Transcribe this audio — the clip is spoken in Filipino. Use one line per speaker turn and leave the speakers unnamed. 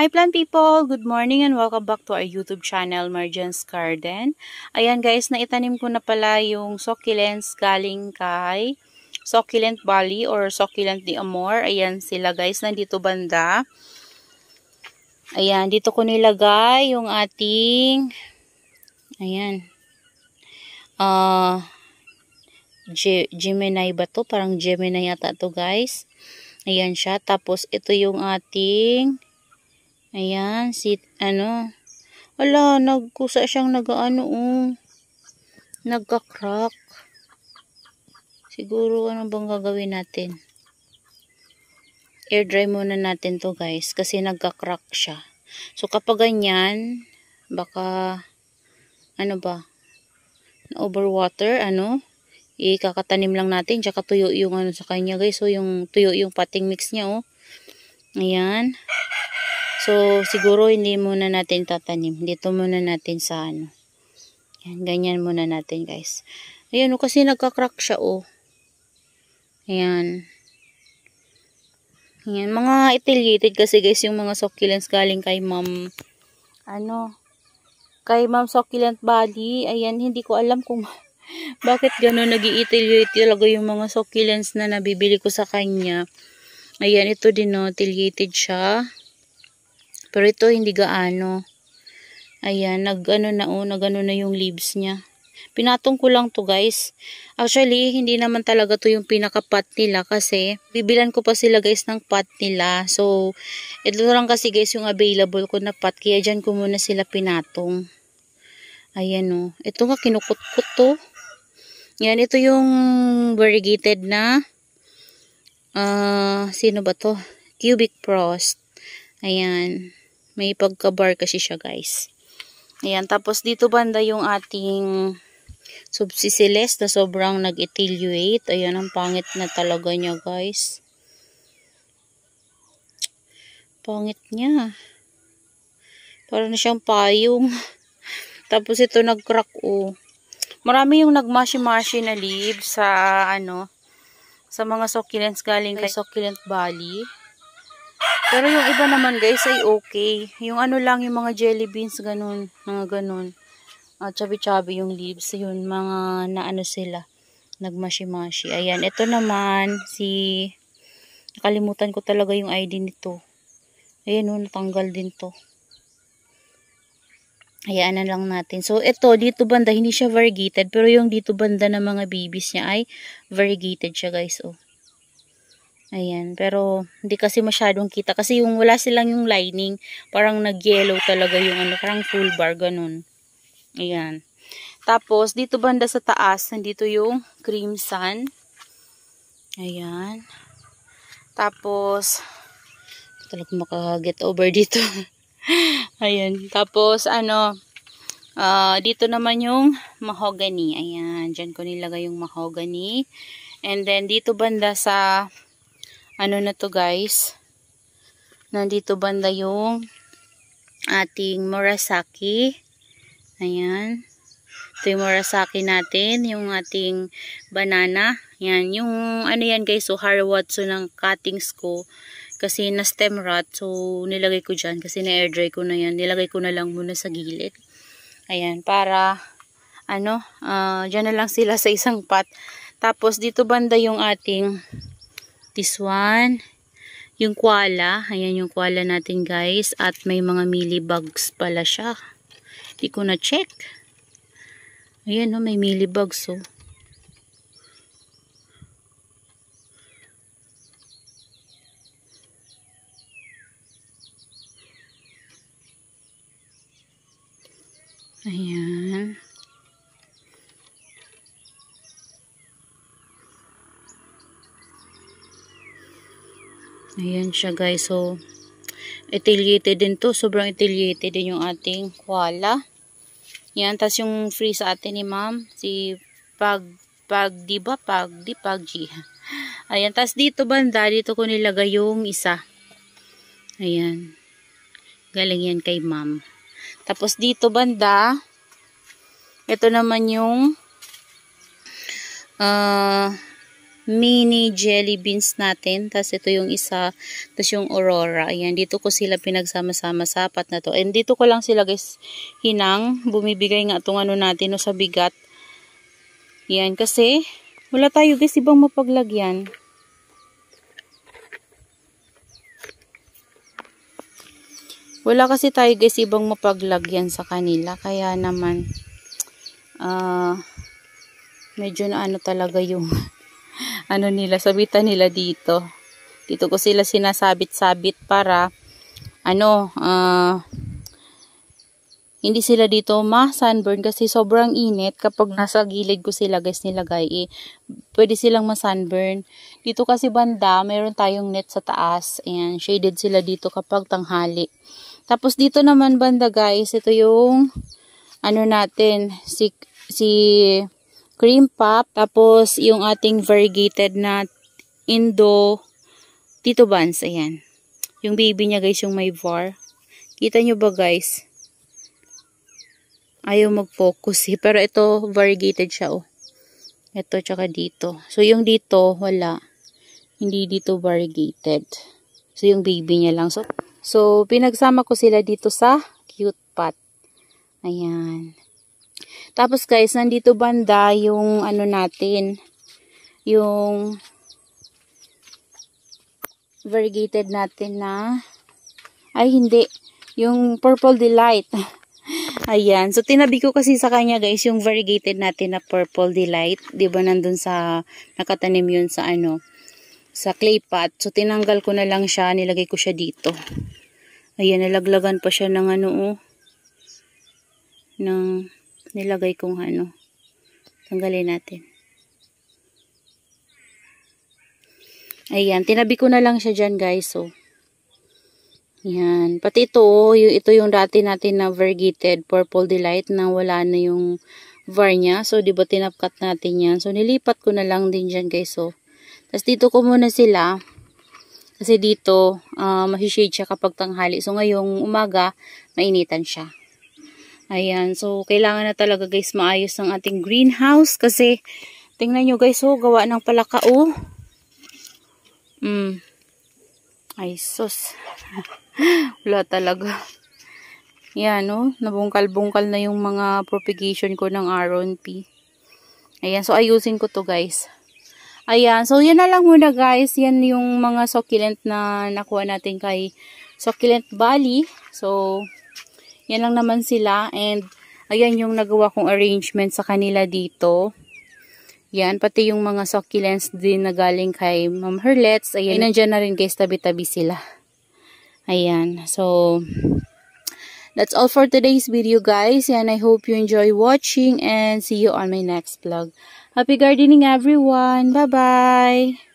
Hi plant people! Good morning and welcome back to our YouTube channel, Marjan's Garden. Ayan guys, naitanim ko na pala yung succulents galing kay Succulent Valley or Succulent de Amor. Ayan sila guys, nandito banda. Ayan, dito ko nilagay yung ating, ayan, Gemini ba to? Parang Gemini yata to guys. Ayan siya. Tapos ito yung ating, ayan, wala, nagkusa siyang nagka-crack. Siguro, ano bang gagawin natin? Air dry muna natin to guys, kasi nagka-crack siya. So, kapag ganyan, baka, overwater, ikakatanim lang natin, tsaka tuyo yung sa kanya guys. So, tuyo yung potting mix niya, oh. Ayan. So, siguro hindi muna natin tatanim. Dito muna natin sa Yan, ganyan muna natin guys. Ayan, kasi nagka-crack siya, oh. Ayan. Ayan, mga etiolated kasi guys yung mga succulents galing kay Ma'am, kay Ma'am Succulent Valley. Ayan, hindi ko alam kung bakit gano'n nag-i-etiolate talaga yung mga succulents na nabibili ko sa kanya. Ayan, ito din, no, etiolated siya. Pero ito hindi gaano. Ayan, nag-ano na yung leaves niya. Pinatong ko lang to guys. Actually, hindi naman talaga to yung pinaka-pot nila kasi bibilan ko pa sila guys ng pot nila. So, ito lang kasi guys yung available ko na pot. Kaya dyan ko muna sila pinatong. Ayan, oh. Ito nga, kinukut-kut to. Yan, ito yung variegated na sino ba to? Cubic Frost. Ayan. May pagka-bar kasi siya guys. Ayan. Tapos dito banda yung ating Subsicilles na sobrang nag-etiolate. Ayan. Ang pangit na talaga niya guys. Pangit niya. Para na siyang payong. Tapos ito nag-crack, oh. Marami yung nagmashi-mashi na leaves sa sa mga succulents galing kay Succulent Valley. Pero yung iba naman guys ay okay. Yung lang, yung mga jelly beans, ganun. Mga ganun. Chubby-chubby yung leaves. Yun, mga sila. Nagmashi-mashi. Ayan, ito naman, nakalimutan ko talaga yung ID nito. Ayan, natanggal din to. Ayan na lang natin. So, ito, dito banda, hindi siya variegated. Pero yung dito banda na mga babies niya ay variegated siya guys, oh. Ayan, pero hindi kasi masyadong kita. Kasi yung wala silang yung lining, parang nag-yellow talaga yung parang full bar, ganun. Ayan. Tapos, dito banda sa taas, nandito yung crimson. Ayan. Tapos, talagang maka-get over dito. Ayan. Tapos, dito naman yung mahogany. Ayan, dyan ko nilagay yung mahogany. And then, dito banda sa na to guys, nandito banda yung ating Murasaki. Ayan, ito yung Murasaki natin, yung ating banana. Yan, yung yan guys, so harawatsu ng cuttings ko kasi na stem rot, so nilagay ko dyan kasi na air dry ko na yan, nilagay ko na lang muna sa gilid. Ayan, para dyan na lang sila sa isang pot. Tapos dito banda yung ating this one, yung koala. Ayan yung koala natin guys. At may mga mealybugs pala siya. Hindi ko na check. Ayan, may mealybugs, oh. Ayan. Ayan siya guys. So, etiolated din to. Sobrang etiolated din yung ating koala. Yan. Tapos yung free sa atin ni ma'am. Si Pagdi. Ayan. Tapos dito banda. Dito ko nilagay yung isa. Ayan. Galing yan kay ma'am. Tapos dito banda. Ito naman yung mini jelly beans natin. Tapos ito yung isa. Tapos yung aurora. Ayan, dito ko sila pinagsama-sama sa apat na to. And dito ko lang sila guys hinang. Bumibigay nga itong ano natin no, sa bigat. Ayan, kasi wala tayo guys ibang mapaglagyan. Wala kasi tayo guys ibang mapaglagyan sa kanila. Kaya naman medyo na ano talaga yung ano nila, sabitan nila dito. Dito ko sila sinasabit-sabit para ano, hindi sila dito ma-sunburn kasi sobrang init. Kapag nasa gilid ko sila guys nilagay, pwede silang ma-sunburn. Dito kasi banda, mayroon tayong net sa taas. Ayan, shaded sila dito kapag tanghali. Tapos dito naman banda guys, ito yung ano natin, si cream puff, tapos yung ating variegated na Indo Tito Buns, ayan. Yung baby niya guys, yung may var. Kita nyo ba guys? Ayaw mag-focus eh. Pero ito, variegated siya oh. Ito, tsaka dito. So yung dito, wala. Hindi dito variegated. So yung baby niya lang. So pinagsama ko sila dito sa cute pot. Ayan. Tapos guys, nandito banda yung ano natin, yung variegated natin na, ay hindi, yung Purple Delight. Ayan, so tinabi ko kasi sa kanya guys, yung variegated natin na Purple Delight, diba nandun sa, nakatanim yun sa ano, sa clay pot. So tinanggal ko na lang siya, nilagay ko siya dito. Ayan, nalaglagan pa siya ng ano oh, ng nilagay kong ano. Tanggalin natin. Ayan. Tinabi ko na lang siya dyan guys. So. Ayan. Pati ito. Ito yung dati natin na variegated Purple Delight na wala na yung var niya. So diba tinapkat natin yan. So nilipat ko na lang din dyan guys. So. Tapos dito ko muna sila. Kasi dito masishade siya kapag tanghali. So ngayong umaga mainitan siya. Ayan, so kailangan na talaga guys maayos ang ating greenhouse kasi tingnan nyo guys, oh, gawa ng palaka oh. Ay sus. Wala talaga. Yan oh, nabungkal-bungkal na yung mga propagation ko ng RNP. Ayan, so ayusin ko to guys. Ayan, so yan na lang muna guys. Yan yung mga succulent na nakuha natin kay Succulent Valley. So yan lang naman sila. And, ayan yung nagawa kong arrangement sa kanila dito. Yan, pati yung mga succulents din na galing kay Ma'am Herlets. Ayan, nandyan na rin guys, tabi-tabi sila. Ayan, so, that's all for today's video guys. And I hope you enjoy watching and see you on my next vlog. Happy gardening everyone! Bye-bye!